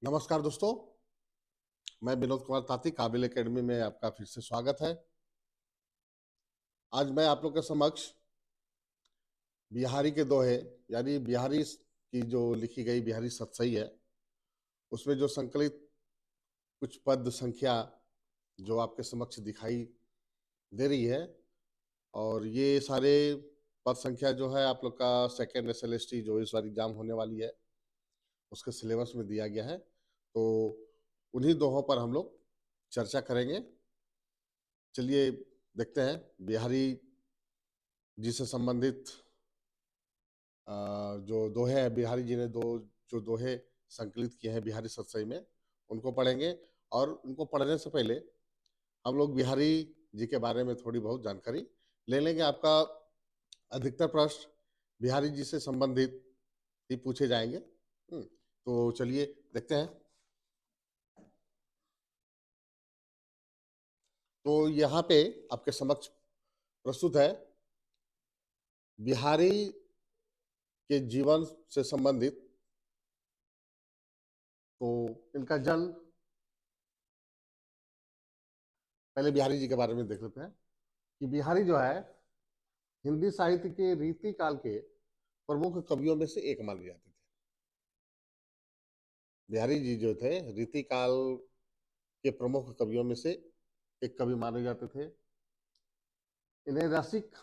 नमस्कार दोस्तों, मैं विनोद कुमार ताती काबिल एकेडमी में आपका फिर से स्वागत है। आज मैं आप लोग के समक्ष बिहारी के दोहे यानी बिहारी की जो लिखी गई बिहारी सतसई है, उसमें जो संकलित कुछ पद संख्या जो आपके समक्ष दिखाई दे रही है, और ये सारे पद संख्या जो है आप लोग का सेकेंड एसएलएसटी जो इस बार एग्जाम होने वाली है उसके सिलेबस में दिया गया है। तो उन्हीं दोहों पर हम लोग चर्चा करेंगे। चलिए देखते हैं बिहारी जी से संबंधित जो दोहे हैं। बिहारी जी ने जो दोहे संकलित किए हैं बिहारी सतसई में, उनको पढ़ेंगे। और उनको पढ़ने से पहले हम लोग बिहारी जी के बारे में थोड़ी बहुत जानकारी ले लेंगे। आपका अधिकतर प्रश्न बिहारी जी से संबंधित ही पूछे जाएंगे। तो चलिए देखते हैं। तो यहाँ पे आपके समक्ष प्रस्तुत है बिहारी के जीवन से संबंधित। तो इनका जन्म, पहले बिहारी जी के बारे में देख लेते हैं कि बिहारी जो है हिंदी साहित्य के रीति काल के प्रमुख कवियों में से एक माने जाते थे। बिहारी जी जो थे रीति काल के प्रमुख कवियों में से एक कवि माने जाते थे। इन्हें रसिक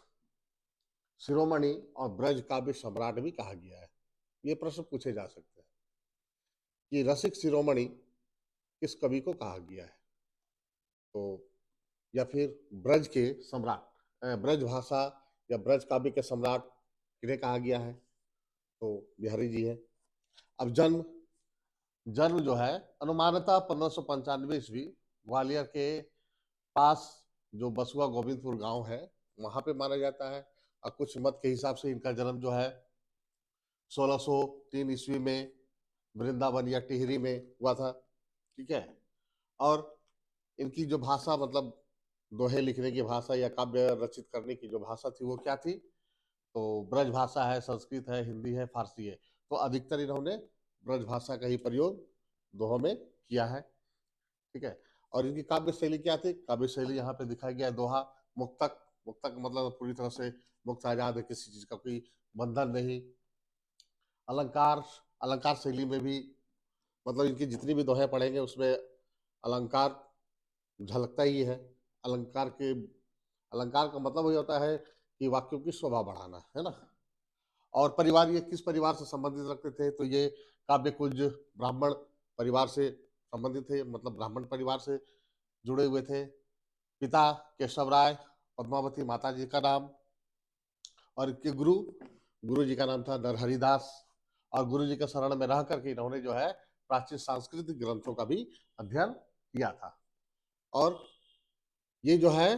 शिरोमणि और ब्रज काव्य सम्राट भी कहा गया है। ये प्रश्न पूछे जा सकते हैं कि रसिक शिरोमणि किस कवि को कहा गया है, तो या फिर ब्रज के सम्राट, ब्रज भाषा या ब्रज काव्य के सम्राट किन्हें कहा गया है, तो बिहारी जी है। अब जन्म जन्म जो है अनुमानतः 1595 ईस्वी ग्वालियर के पास जो बसुआ गोविंदपुर गांव है वहां पे माना जाता है। और कुछ मत के हिसाब से इनका जन्म जो है 1603 ईस्वी में वृंदावन या टिहरी में हुआ था। ठीक है। और इनकी जो भाषा, मतलब दोहे लिखने की भाषा या काव्य रचित करने की जो भाषा थी वो क्या थी, तो ब्रज भाषा है, संस्कृत है, हिंदी है, फारसी है। तो अधिकतर इन्होंने ब्रज भाषा का ही प्रयोग दोहों में किया है। ठीक है। और इनकी काव्य शैली क्या थी, काव्य शैली यहाँ पे दिखाया गया है। दोहा मुक्तक, मुक्तक मतलब पूरी तरह से मुक्त आजाद है, किसी चीज का कोई बंधन नहीं। अलंकार, अलंकार शैली में भी, मतलब इनकी जितनी भी दोहे पढ़ेंगे उसमें अलंकार झलकता ही है। अलंकार के अलंकार का मतलब वही होता है कि वाक्यों की शोभा बढ़ाना, है ना। और परिवार, ये किस परिवार से संबंधित रखते थे, तो ये काव्य कुछ ब्राह्मण परिवार से संबंधित थे, मतलब ब्राह्मण परिवार से जुड़े हुए थे। पिता केशव राय, पद्मावती माता जी का नाम, और इनके गुरु गुरु जी का नाम था नरहरिदास। और गुरु जी के शरण में रह करके इन्होंने जो है प्राचीन सांस्कृतिक ग्रंथों का भी अध्ययन किया था। और ये जो है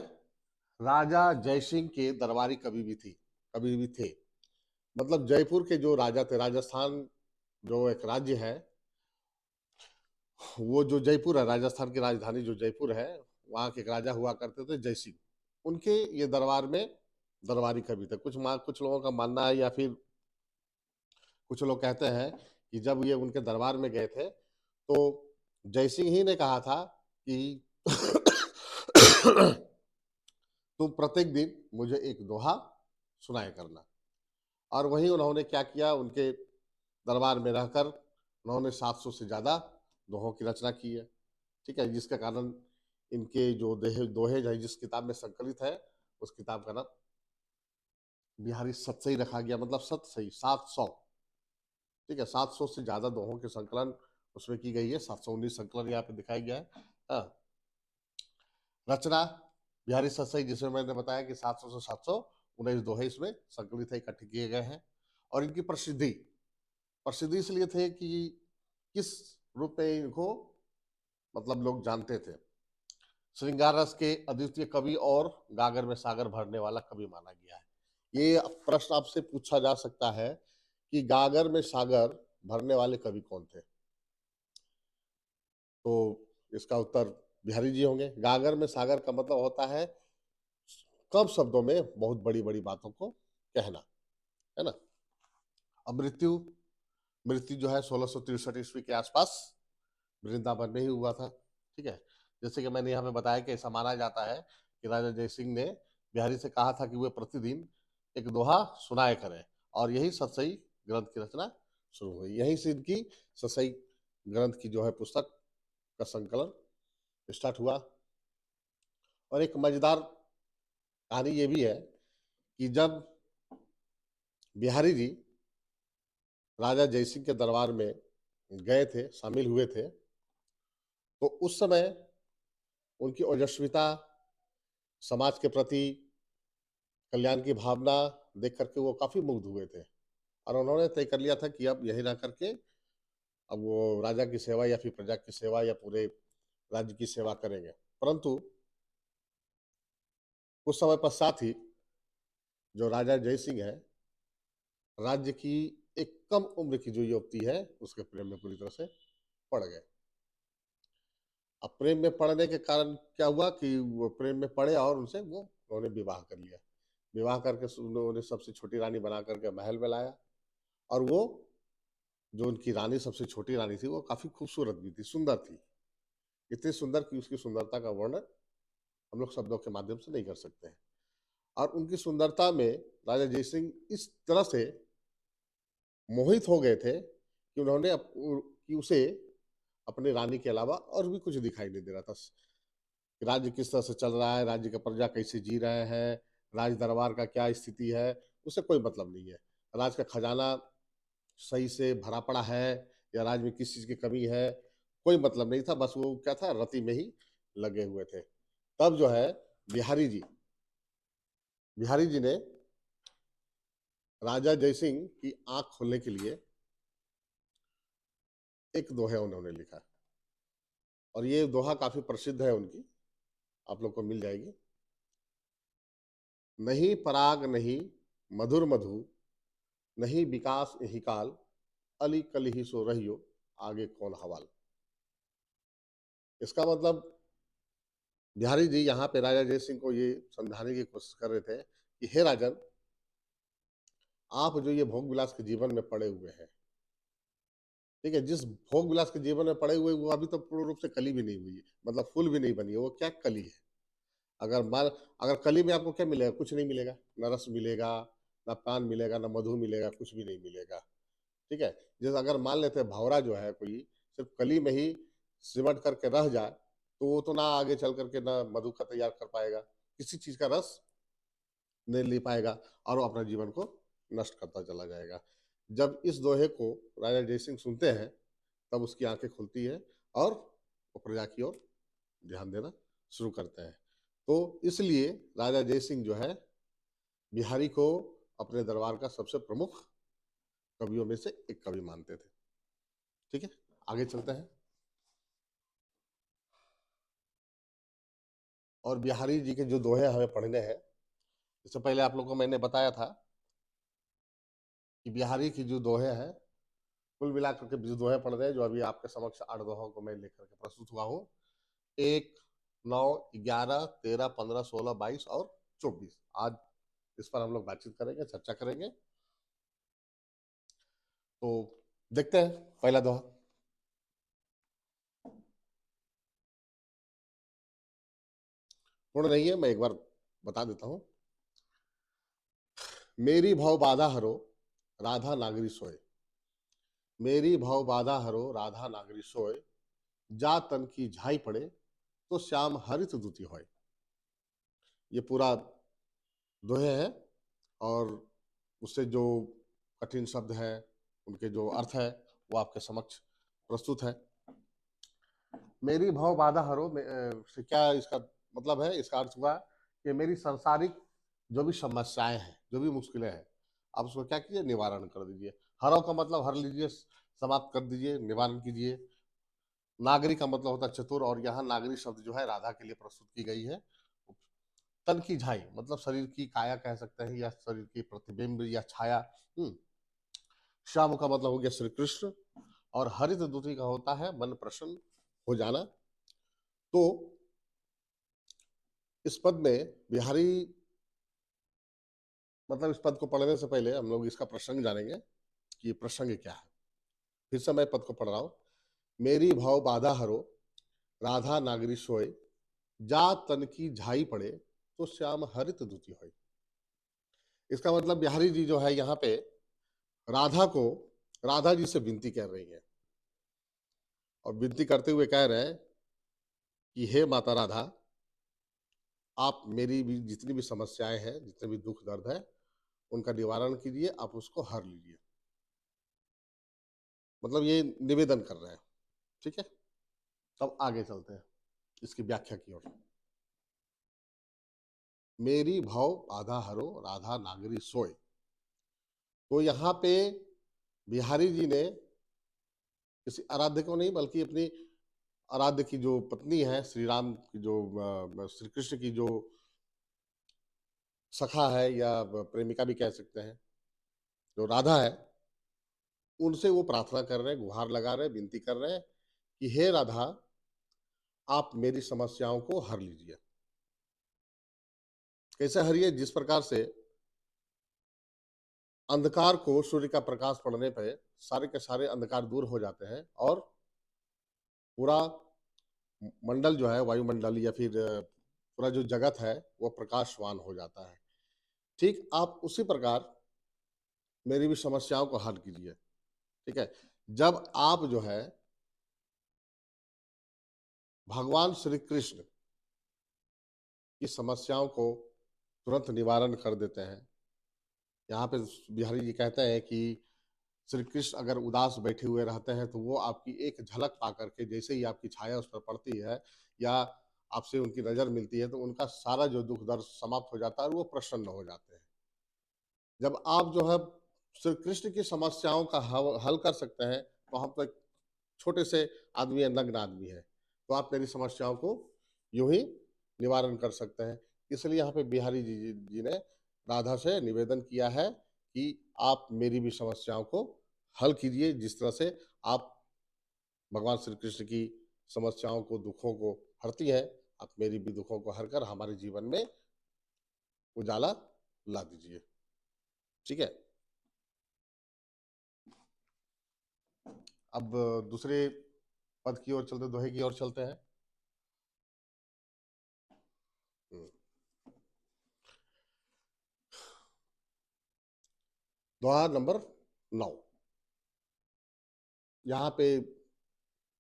राजा जयसिंह के दरबारी कवि भी थे। मतलब जयपुर के जो राजा थे, राजस्थान जो एक राज्य है, वो जो जयपुर है, राजस्थान की राजधानी जो जयपुर है, वहां के एक राजा हुआ करते थे जय सिंह। उनके ये दरबार में दरबारी कवि थे। कुछ लोगों का मानना है, या फिर कुछ लोग कहते हैं कि जब ये उनके दरबार में गए थे तो जय सिंह ही ने कहा था कि तुम प्रत्येक दिन मुझे एक दोहा सुनाया करना। और वही उन्होंने क्या किया, उनके दरबार में रहकर उन्होंने 700 से ज्यादा दोहों की रचना की है। ठीक है। जिसके कारण इनके जो दोहे जो जिस किताब में संकलित है, उस किताब का नाम बिहारी सतसई रखा गया, मतलब सतसई 700। ठीक है। 700 से ज्यादा दोहों के संकलन उसमें की गई है। 719 संकलन यहाँ पे दिखाया गया है। हाँ। रचना बिहारी सतसई, जिसमें मैंने बताया कि 700 से 719 दोहे इसमें संकलित है, इकट्ठे किए गए हैं। और इनकी प्रसिद्धि प्रसिद्धि इसलिए थे कि किस रूप में इनको, मतलब लोग जानते थे। श्रृंगार रस के अद्वितीय कवि और गागर में सागर भरने वाला कवि माना गया है। ये प्रश्न आपसे पूछा जा सकता है कि गागर में सागर भरने वाले कवि कौन थे, तो इसका उत्तर बिहारी जी होंगे। गागर में सागर का मतलब होता है कम शब्दों में बहुत बड़ी बड़ी बातों को कहना, है ना। अब मृत्यु मृत्यु जो है 1663 ईस्वी के आसपास वृंदावन में ही हुआ था। ठीक है, जैसे कि मैंने यहाँ पे बताया कि ऐसा माना जाता है कि राजा जय सिंह ने बिहारी से कहा था कि वे प्रतिदिन एक दोहा सुनाया करें, और यही सतसई ग्रंथ की रचना शुरू हुई। यहीं से इनकी सतसई ग्रंथ की जो है पुस्तक का संकलन स्टार्ट हुआ। और एक मजेदार कहानी ये भी है कि जब बिहारी जी राजा जयसिंह के दरबार में गए थे, शामिल हुए थे, तो उस समय उनकी ओजस्विता, समाज के प्रति कल्याण की भावना देख करके वो काफी मुग्ध हुए थे, और उन्होंने तय कर लिया था कि अब यही रह करके अब वो राजा की सेवा या फिर प्रजा की सेवा या पूरे राज्य की सेवा करेंगे। परंतु कुछ समय पश्चात ही जो राजा जय सिंह है, राज्य की एक कम उम्र की जो युवती है उसके प्रेम में पूरी तरह से पड़ गए। अब प्रेम में पड़ने के कारण क्या हुआ कि वो प्रेम में पड़े और उनसे वो उन्होंने विवाह कर लिया। विवाह करके उन्होंने सबसे छोटी रानी बना करके महल में लाया, और वो जो उनकी रानी सबसे छोटी रानी थी वो काफी खूबसूरत भी थी, सुंदर थी, इतनी सुंदर कि उसकी सुंदरता का वर्णन हम लोग शब्दों के माध्यम से नहीं कर सकते हैं। और उनकी सुंदरता में राजा जय सिंह इस तरह से मोहित हो गए थे कि उन्होंने कि उसे अपने रानी के अलावा और भी कुछ दिखाई नहीं दे रहा था। राज्य किस तरह से चल रहा है, राज्य का प्रजा कैसे जी रहे हैं, राज दरबार का क्या स्थिति है, उसे कोई मतलब नहीं है। राज का खजाना सही से भरा पड़ा है या राज्य में किस चीज की कमी है, कोई मतलब नहीं था। बस वो क्या था, रति में ही लगे हुए थे। तब जो है बिहारी जी बिहारी जी ने राजा जयसिंह की आंख खोलने के लिए एक दोहा उन्होंने लिखा, और ये दोहा काफी प्रसिद्ध है उनकी, आप लोग को मिल जाएगी। नहीं पराग नहीं मधुर मधु, नहीं विकास यही काल, अली कल ही सो रहियो, आगे कौन हवाल। इसका मतलब बिहारी जी यहाँ पे राजा जय सिंह को ये समझाने की कोशिश कर रहे थे कि हे राजन, आप जो ये भोग विलास के जीवन में पड़े हुए हैं, ठीक है, जिस भोग विलास के जीवन में पड़े हुए वो अभी तो पूर्ण रूप से कली भी नहीं हुई है, मतलब फूल भी नहीं बनी है, वो क्या कली है। अगर मान अगर कली में आपको क्या मिलेगा, कुछ नहीं मिलेगा, न रस मिलेगा, ना पान मिलेगा, ना मधु मिलेगा, कुछ भी नहीं मिलेगा। ठीक है, जैसे अगर मान लेते हैं भौरा जो है कोई सिर्फ कली में ही सिमट करके रह जाए, तो वो तो ना आगे चल करके ना मधु का तैयार कर पाएगा, किसी चीज का रस नहीं ले पाएगा, और वो अपना जीवन को नष्ट करता चला जाएगा। जब इस दोहे को राजा जयसिंह सुनते हैं, तब उसकी आंखें खुलती है और वो प्रजा की ओर ध्यान देना शुरू करते हैं। तो इसलिए राजा जयसिंह जो है बिहारी को अपने दरबार का सबसे प्रमुख कवियों में से एक कवि मानते थे। ठीक है, आगे चलते हैं। और बिहारी जी के जो दोहे हमें पढ़ने हैं, इससे पहले आप लोगों को मैंने बताया था कि बिहारी की जो दोहे हैं, कुल मिलाकर के जो दोहे पढ़ रहे हैं, जो अभी आपके समक्ष 8 दोहों को मैं लेकर के प्रस्तुत हुआ हूँ। 1, 9, 11, 13, 15, 16, 22 और 24, आज इस पर हम लोग बातचीत करेंगे, चर्चा करेंगे। तो देखते हैं पहला दोहा। पूर्ण नहीं है, मैं एक बार बता देता हूँ। मेरी भव बाधा हरो, राधा नागरी सोए। मेरी भव बाधा हरो, राधा नागरी सोए। जा तन की झाई पड़े, तो श्याम हरित दूती होए। ये पूरा दोहे है, और उससे जो कठिन शब्द है, उनके जो अर्थ है, वो आपके समक्ष प्रस्तुत है। मेरी भव बाधा हरो से क्या इसका मतलब है, इसका अर्थ हुआ कि मेरी सांसारिक जो भी समस्याएं हैं, जो भी मुश्किलें हैं, आप उसको क्या कीजिए, निवारण कर दीजिए। हरो का मतलब हर लीजिए, समाप्त कर दीजिए, निवारण कीजिए। नागरी का मतलब होता है चतुर, और यहाँ नागरी शब्द जो है राधा के लिए प्रस्तुत की गई है। तन की झाई मतलब शरीर की काया कह सकते हैं, या शरीर की प्रतिबिंब या छाया। श्याम का मतलब हो गया श्री कृष्ण, और हरित दूती का होता है मन प्रसन्न हो जाना। तो इस पद में बिहारी, मतलब इस पद को पढ़ने से पहले हम लोग इसका प्रसंग जानेंगे कि ये प्रसंग क्या है। फिर से मैं पद को पढ़ रहा हूं। मेरी भव बाधा हरो, राधा नागरी सोए, जा तन की झाई पड़े, तो श्याम हरित दुति होय। इसका मतलब बिहारी जी जो है यहाँ पे राधा को, राधा जी से विनती कर रही है, और विनती करते हुए कह रहे हैं कि हे माता राधा, आप मेरी भी जितनी भी समस्याएं हैं, जितने भी दुख दर्द है, उनका निवारण कीजिए, आप उसको हर लीजिए। मतलब ये निवेदन कर रहे हैं। ठीक है, तब आगे चलते हैं इसकी व्याख्या की ओर। मेरी भव बाधा हरो, राधा नागरी सोए। तो यहाँ पे बिहारी जी ने किसी आराध्य को नहीं, बल्कि अपनी आराध्य की जो पत्नी है, श्री राम की जो श्री कृष्ण की जो सखा है या प्रेमिका भी कह सकते हैं, जो राधा है, उनसे वो प्रार्थना कर रहे हैं, गुहार लगा रहे हैं, विनती कर रहे हैं कि हे राधा, आप मेरी समस्याओं को हर लीजिए। कैसे हरिए? जिस प्रकार से अंधकार को सूर्य का प्रकाश पड़ने पर सारे के सारे अंधकार दूर हो जाते हैं और पूरा मंडल जो है, वायुमंडल या फिर पूरा जो जगत है, वो प्रकाशवान हो जाता है। ठीक आप उसी प्रकार मेरी भी समस्याओं को हल कीजिए। ठीक है, जब आप जो है भगवान श्री कृष्ण की समस्याओं को तुरंत निवारण कर देते हैं। यहाँ पे बिहारी जी कहते हैं कि श्री कृष्ण अगर उदास बैठे हुए रहते हैं तो वो आपकी एक झलक पा करके, जैसे ही आपकी छाया उस पर पड़ती है या आपसे उनकी नजर मिलती है, तो उनका सारा जो दुख दर्द समाप्त हो जाता है और वो प्रसन्न हो जाते हैं। जब आप जो है श्री कृष्ण की समस्याओं का हल कर सकते हैं, तो हम तो एक छोटे से आदमी है, नग्न आदमी है, तो आप मेरी समस्याओं को यूं ही निवारण कर सकते हैं। इसलिए यहाँ पे बिहारी जी ने राधा से निवेदन किया है कि आप मेरी भी समस्याओं को हल कीजिए, जिस तरह से आप भगवान श्री कृष्ण की समस्याओं को, दुखों को हरती हैं, आप मेरी भी दुखों को हर कर हमारे जीवन में उजाला ला दीजिए। ठीक है, अब दूसरे पद की ओर चलते, दोहे की ओर चलते हैं। दोहा नंबर 9। यहाँ पे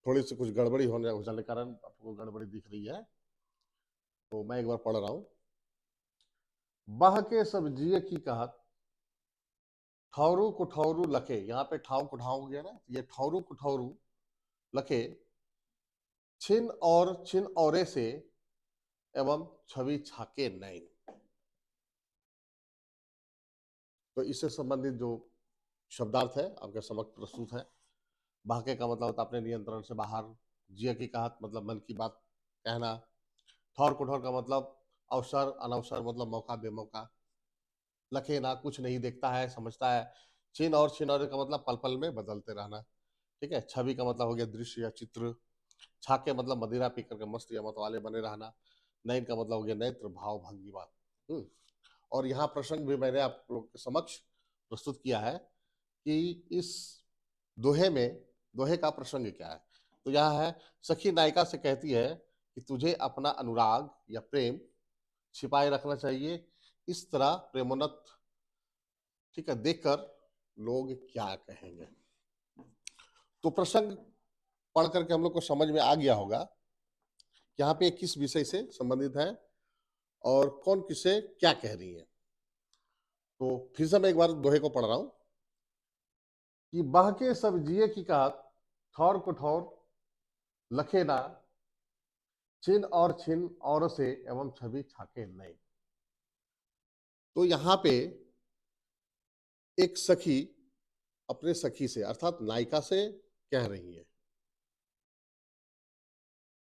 थोड़ी सी कुछ गड़बड़ी हो जाने के कारण आपको गड़बड़ी दिख रही है, तो मैं एक बार पढ़ रहा हूं। बह के सब जिय की कहत, ठौरू कुठौरू लखे। यहाँ पे ठाव कुठाव हो गया ना, ये ठौरू कुठौरू लखे, छिन और छिन औरे से, एवं छवि छाके नैन। तो इससे संबंधित जो शब्दार्थ है आपके समक्ष प्रस्तुत है। बहके का मतलब होता है अपने नियंत्रण से बाहर, जिय की कहत मतलब मन की बात कहना, ठौर कुठौर का मतलब अवसर अनवसर मतलब मौका बेमौका, लखे ना कुछ नहीं देखता है समझता है, छिन और छिनौरे का मतलब पल पल में बदलते रहना। ठीक है, छवि का मतलब हो गया दृश्य या चित्र, छाके मतलब मदिरा पी करके मस्त या मतवाले बने रहना, नयन का मतलब हो गया नेत्र भाव भंगिमा। और यहाँ प्रसंग भी मैंने आप लोग के समक्ष प्रस्तुत किया है कि इस दोहे में, दोहे का प्रसंग क्या है। तो यहाँ है, सखी नायिका से कहती है कि तुझे अपना अनुराग या प्रेम छिपाए रखना चाहिए, इस तरह प्रेमोन्नत, ठीक है, देखकर लोग क्या कहेंगे। तो प्रसंग पढ़ करके हम लोग को समझ में आ गया होगा कि यहाँ पे किस विषय से संबंधित है और कौन किसे क्या कह रही है। तो फिर से मैं एक बार दोहे को पढ़ रहा हूं कि बह के सब जिए की कहत, ठौर कुठौर लखे ना, छिन और छिन और से, एवं छवि छाके नए। तो यहाँ पे एक सखी अपने सखी से अर्थात नायिका से कह रही है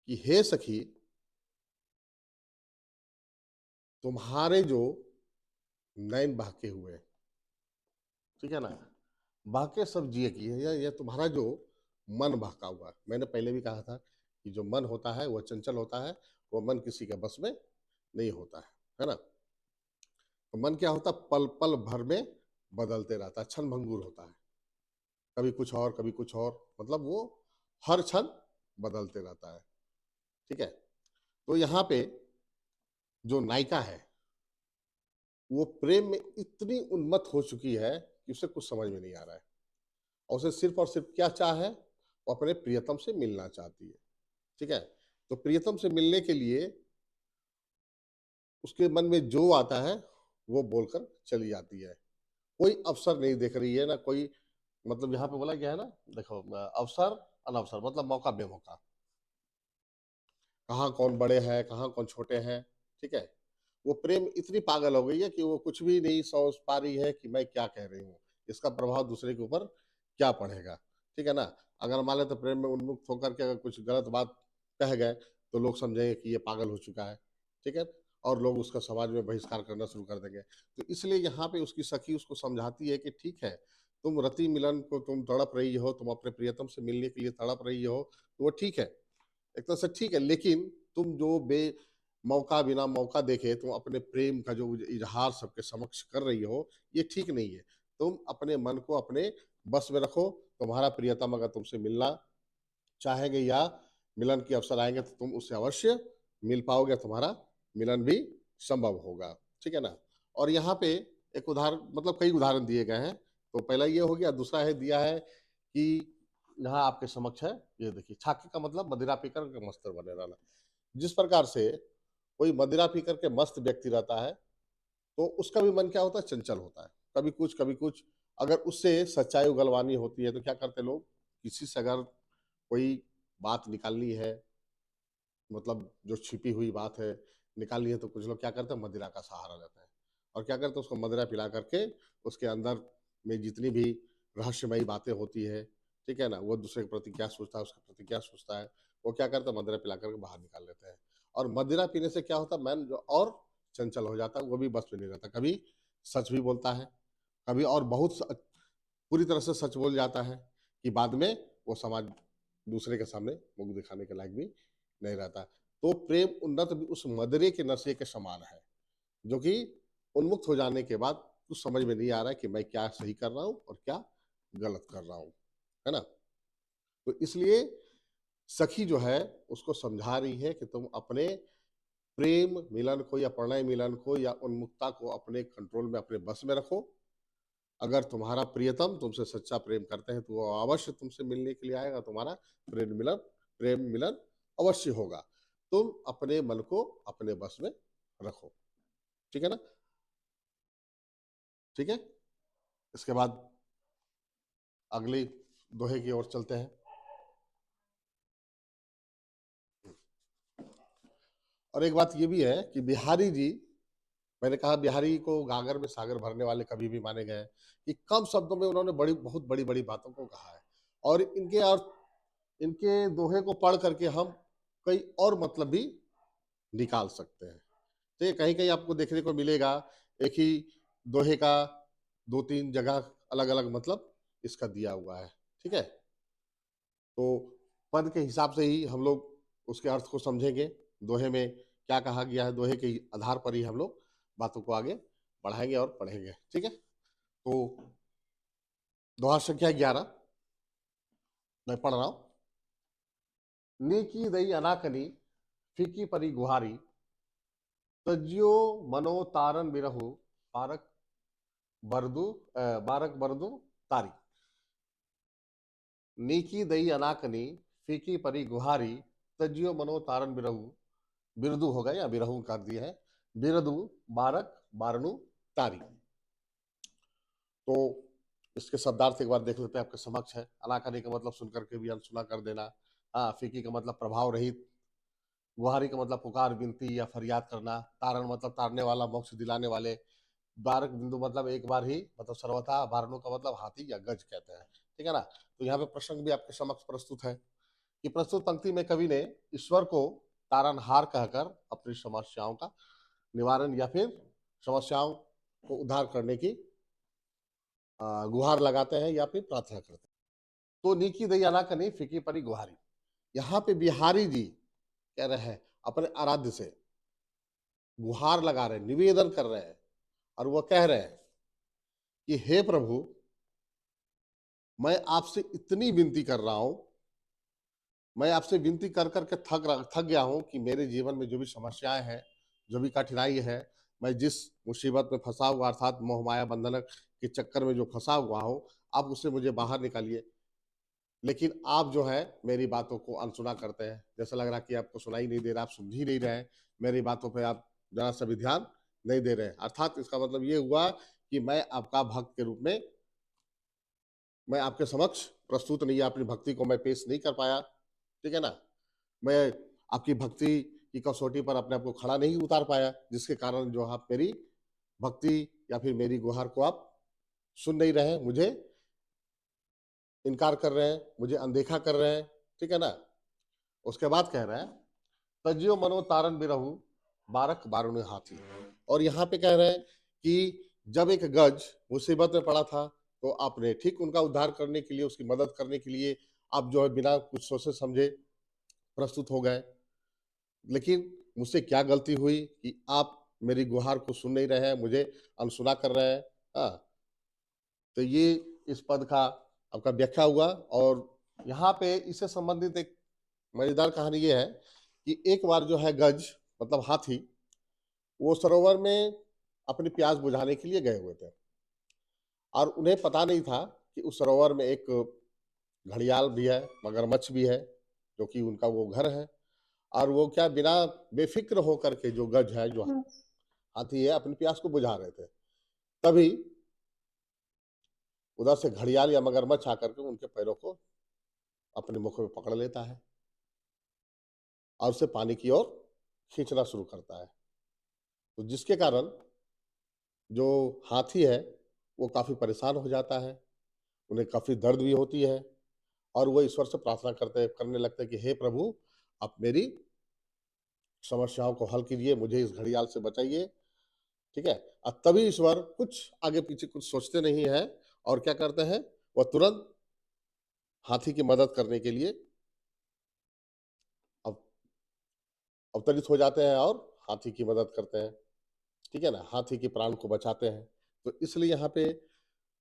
कि हे सखी, तुम्हारे जो नैन बहके हुए, ठीक है ना, बहके सब जिए की है, यह तुम्हारा जो मन बहका हुआ। मैंने पहले भी कहा था कि जो मन होता है वह चंचल होता है, वो मन किसी के बस में नहीं होता है ना। तो मन क्या होता, पल पल भर में बदलते रहता है, क्षण भंगुर होता है, कभी कुछ और कभी कुछ और, मतलब वो हर क्षण बदलते रहता है। ठीक है, तो यहाँ पे जो नायिका है वो प्रेम में इतनी उन्मत्त हो चुकी है कि उसे कुछ समझ में नहीं आ रहा है, और उसे सिर्फ और सिर्फ क्या चाह है, वो अपने प्रियतम से मिलना चाहती है। ठीक है, तो प्रियतम से मिलने के लिए उसके मन में जो आता है वो बोलकर चली जाती है। कोई अवसर नहीं देख रही है ना कोई, मतलब यहाँ पे बोला गया है ना, देखो अवसर अनअवसर मतलब मौका बेमौका, कहाँ कौन बड़े हैं कहाँ कौन छोटे हैं। ठीक है, वो प्रेम इतनी पागल हो गई है कि वो कुछ भी नहीं सोच पा रही है कि मैं क्या कह रही हूँ, इसका प्रभाव दूसरे के ऊपर क्या पड़ेगा। ठीक है ना, अगर मान लेते प्रेम में उन्मुक्त होकर के अगर कुछ गलत बात कह गए तो लोग समझेंगे कि ये पागल हो चुका है। ठीक है, और लोग उसका समाज में बहिष्कार करना शुरू कर देंगे। तो इसलिए यहाँ पे उसकी सखी उसको समझाती है कि ठीक है, तुम रति मिलन को तुम तड़प रही हो, तुम अपने प्रियतम से मिलने के लिए तड़प रही हो, तो वो ठीक है, एक तरह से ठीक है, लेकिन तुम जो बे मौका बिना मौका देखे तुम अपने प्रेम का जो इजहार सबके समक्ष कर रही हो, ये ठीक नहीं है। तुम अपने मन को अपने बस में रखो। तुम्हारा प्रियतम अगर तुमसे मिलना चाहेंगे या मिलन के अवसर आएंगे तो तुम उससे अवश्य मिल पाओगे, तुम्हारा मिलन भी संभव होगा। ठीक है ना, और यहाँ पे एक उदाहरण, मतलब कई उदाहरण दिए गए हैं। तो पहला ये हो गया, दूसरा है दिया है कि यहाँ आपके समक्ष है, ये देखिए, छाके का मतलब मदिरा पीकर के मस्त बने रहना। जिस प्रकार से कोई मदिरा पी करके मस्त व्यक्ति रहता है तो उसका भी मन क्या होता है, चंचल होता है, कभी कुछ कभी कुछ। अगर उससे सच्चाई उगलवानी होती है तो क्या करते लोग, किसी से अगर कोई बात निकालनी है, मतलब जो छिपी हुई बात है निकालनी है, तो कुछ लोग क्या करते हैं, मदिरा का सहारा लेते हैं, और क्या करते हैं, उसको मदिरा पिला करके उसके अंदर में जितनी भी रहस्यमयी बातें होती है, ठीक है ना, वो दूसरे के प्रति क्या सोचता है, उसके प्रति क्या सोचता है, वो क्या करता है, मदिरा पिला करके बाहर निकाल लेते हैं। और मदिरा पीने से क्या होता है, मैन जो और चंचल हो जाता है, वो भी बस में नहीं रहता, कभी सच भी बोलता है, कभी और बहुत पूरी तरह से सच बोल जाता है कि बाद में वो समाज दूसरे के सामने मुख दिखाने के लायक भी नहीं रहता। तो प्रेम उन्नत भी उस मदरे के नशे के समान है, जो कि उन्मुक्त हो जाने के बाद कुछ समझ में नहीं आ रहा है कि मैं क्या सही कर रहा हूँ और क्या गलत कर रहा हूँ, है ना। तो इसलिए सखी जो है उसको समझा रही है कि तुम अपने प्रेम मिलन को या प्रणय मिलन को या उन्मुक्ता को अपने कंट्रोल में, अपने बस में रखो। अगर तुम्हारा प्रियतम तुमसे सच्चा प्रेम करते हैं तो वो अवश्य तुमसे मिलने के लिए आएगा, तुम्हारा प्रेम मिलन अवश्य होगा। तुम अपने मन को अपने बस में रखो। ठीक है ना, ठीक है। इसके बाद अगली दोहे की ओर चलते हैं। और एक बात ये भी है कि बिहारी जी, मैंने कहा बिहारी को गागर में सागर भरने वाले कभी भी माने गए हैं, कि कम शब्दों में उन्होंने बड़ी बहुत बड़ी बड़ी बातों को कहा है, और इनके अर्थ, इनके दोहे को पढ़ करके हम कई और मतलब भी निकाल सकते हैं। तो ये कहीं कहीं आपको देखने को मिलेगा, एक ही दोहे का दो तीन जगह अलग अलग मतलब इसका दिया हुआ है। ठीक है, तो पद के हिसाब से ही हम लोग उसके अर्थ को समझेंगे, दोहे में क्या कहा गया है, दोहे के आधार पर ही हम लोग बातों को आगे बढ़ाएंगे और पढ़ेंगे। ठीक है, तो दोहा संख्या 11 मैं पढ़ रहा हूं। नीकी दई अनाकनी फीकी परी गुहारी, तज्यो मनो तारन बिरहु, बारक बरदू बारक बरदू तारी। नीकी दई अनाकनी फीकी परी गुहारी, तज्यो मनो तारन बिरहु, बिरदू हो गए या बिरहू कर दिए हैं, बिरदू बारक बारनू तारी। तो इसके शब्दार्थ एक बार देख लेते हैं, आपके समक्ष है। अनाकनी का मतलब सुनकर के भी अनसुना कर देना। हाँ, फीकी का मतलब प्रभाव रहित। गुहारी का मतलब पुकार विनती या फरियाद करना। तारण मतलब तारने वाला, मोक्ष दिलाने वाले। बारक बिंदु मतलब एक बार ही, मतलब सर्वथा। बारनों का मतलब हाथी या गज कहते हैं। ठीक है ना, तो यहाँ पे प्रसंग भी आपके समक्ष प्रस्तुत है कि प्रस्तुत पंक्ति में कवि ने ईश्वर को तारनहार कहकर अपनी समस्याओं का निवारण या फिर समस्याओं को उद्धार करने की गुहार लगाते हैं या फिर प्रार्थना करते हैं। तो नीकी दई अनाकनी फीकी परी गुहारी, यहाँ पे बिहारी जी कह रहे हैं अपने आराध्य से गुहार लगा रहे हैं, निवेदन कर रहे हैं, और वो कह रहे हैं कि हे प्रभु, मैं आपसे इतनी विनती कर रहा हूं मैं आपसे विनती कर करके थक गया हूँ कि मेरे जीवन में जो भी समस्याएं हैं, जो भी कठिनाई है, मैं जिस मुसीबत में फंसा हुआ अर्थात मोह माया बंधन के चक्कर में जो फंसा हुआ हूँ, आप उससे मुझे बाहर निकालिए। लेकिन आप जो है मेरी बातों को अनसुना करते हैं। जैसा लग रहा है कि आपको सुनाई नहीं दे रहा, आप सुन ही नहीं रहे हैं। मेरी बातों पे आप जरा सा भी ध्यान नहीं दे रहे हैं। अर्थात इसका मतलब ये हुआ कि मैं आपका भक्त के रूप में मैं आपके समक्ष प्रस्तुत नहीं, अपनी भक्ति को मैं पेश नहीं कर पाया, ठीक है ना? मैं आपकी भक्ति की कसौटी पर अपने आप को खड़ा नहीं उतार पाया, जिसके कारण जो आप मेरी भक्ति या फिर मेरी गुहार को आप सुन नहीं रहे हैं, मुझे इनकार कर रहे हैं, मुझे अनदेखा कर रहे हैं, ठीक है ना? उसके बाद कह रहे हैं, तजियो मनो तारन बिरहु बारक बारुण हाथी। और यहाँ पे कह रहे हैं कि जब एक गज मुसीबत में पड़ा था, तो आपने ठीक उनका उद्धार करने के लिए, उसकी मदद करने के लिए आप जो है बिना कुछ सोचे समझे प्रस्तुत हो गए। लेकिन मुझसे क्या गलती हुई कि आप मेरी गुहार को सुन नहीं रहे हैं, मुझे अनसुना कर रहे हैं? हाँ, तो ये इस पद का आपका व्याख्या हुआ। और यहाँ पे इससे संबंधित एक मजेदार कहानी ये है कि एक बार जो है गज मतलब हाथी, वो सरोवर में अपनी प्यास बुझाने के लिए गए हुए थे और उन्हें पता नहीं था कि उस सरोवर में एक घड़ियाल भी है, मगरमच्छ भी है, जो कि उनका वो घर है। और वो क्या बिना बेफिक्र होकर के जो गज है, जो हाथी है, अपनी प्यास को बुझा रहे थे। तभी उधर से घड़ियाल या मगरमच्छ आकर के उनके पैरों को अपने मुख में पकड़ लेता है और उसे पानी की ओर खींचना शुरू करता है। तो जिसके कारण जो हाथी है वो काफी परेशान हो जाता है, उन्हें काफी दर्द भी होती है और वो ईश्वर से प्रार्थना करने लगते हैं कि हे प्रभु, आप मेरी समस्याओं को हल कीजिए, मुझे इस घड़ियाल से बचाइए, ठीक है? अब तभी ईश्वर कुछ आगे पीछे कुछ सोचते नहीं है और क्या करते हैं, वह तुरंत हाथी की मदद करने के लिए अव- अवतरित हो जाते हैं और हाथी की मदद करते हैं, ठीक है ना? हाथी के प्राण को बचाते हैं। तो इसलिए यहाँ पे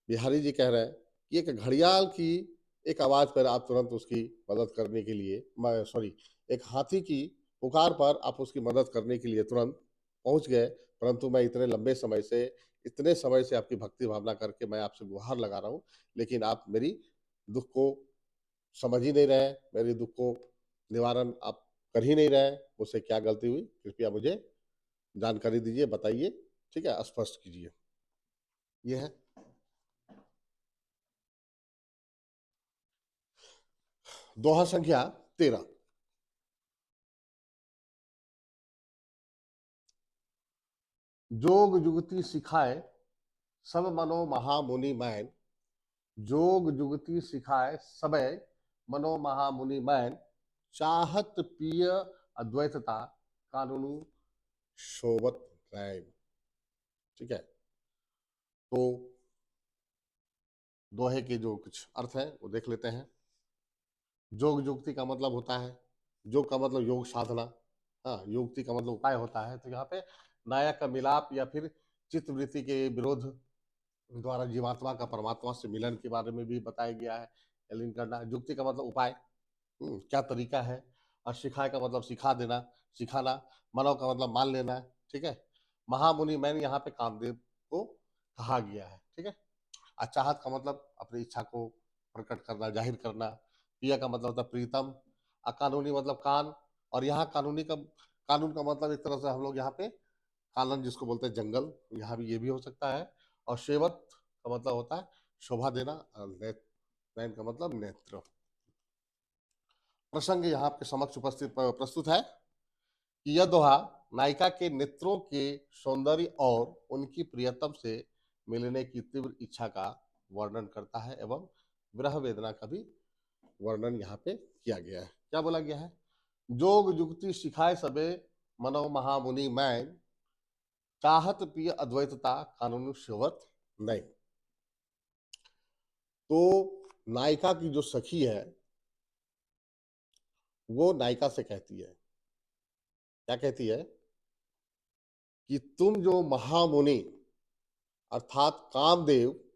बिहारी जी कह रहे हैं कि एक घड़ियाल की एक आवाज पर आप तुरंत उसकी मदद करने के लिए, सॉरी, एक हाथी की पुकार पर आप उसकी मदद करने के लिए तुरंत पहुंच गए। परंतु मैं इतने समय से आपकी भक्ति भावना करके मैं आपसे गुहार लगा रहा हूँ, लेकिन आप मेरी दुख को समझ ही नहीं रहे, मेरे दुख को निवारण आप कर ही नहीं रहे। मुझसे क्या गलती हुई, कृपया मुझे जानकारी दीजिए, बताइए, ठीक है, स्पष्ट कीजिए। ये है दोहा संख्या 13। जोग जुगति सिखाए सब मनो महामुनि मैन, जोग जुगति सिखाए सबे मनो महामुनि मैन, चाहत पिय अद्वैतता कानूनु शोभत रैन, ठीक है? तो दोहे के जो कुछ अर्थ है वो देख लेते हैं। जोग जुक्ति का मतलब होता है, योग का मतलब योग साधना, हाँ, युक्ति का मतलब उपाय होता है। तो यहाँ पे नायक का मिलाप या फिर चित्त वृत्ति के विरोध द्वारा जीवात्मा का परमात्मा से मिलन के बारे में भी बताया गया है। एलिन करना, युक्ति का मतलब उपाय, क्या तरीका है। और सिखाए का मतलब सिखा देना, सिखाना। मानव का मतलब मान लेना, ठीक है? महामुनि मैंने यहाँ पे कामदेव को कहा गया है, ठीक है? चाहत का मतलब अपनी इच्छा को प्रकट करना, जाहिर करना। प्रिय का मतलब होता है प्रीतम। अकानूनी मतलब कान। और यहाँ कानून का मतलब एक तरह से हम लोग यहाँ पे कानन जिसको बोलते हैं जंगल, यहाँ भी ये भी हो सकता है। और शेवत का मतलब होता है शोभा देना। और नैन का मतलब नेत्र। प्रसंग यहाँ आपके समक्ष उपस्थित प्रस्तुत है कि यह दोहा नायिका के नेत्रों के सौंदर्य और उनकी प्रियतम से मिलने की तीव्र इच्छा का वर्णन करता है एवं विरह वेदना का भी वर्णन यहाँ पे किया गया है। क्या बोला गया है? जोग जुगति सिखाए सबे मनो महामुनि मैन, चाहत प्रिय अद्वैतता कानून शिवत नहीं। तो नायिका की जो सखी है वो नायिका से कहती है, क्या कहती है कि तुम जो महामुनि अर्थात कामदेव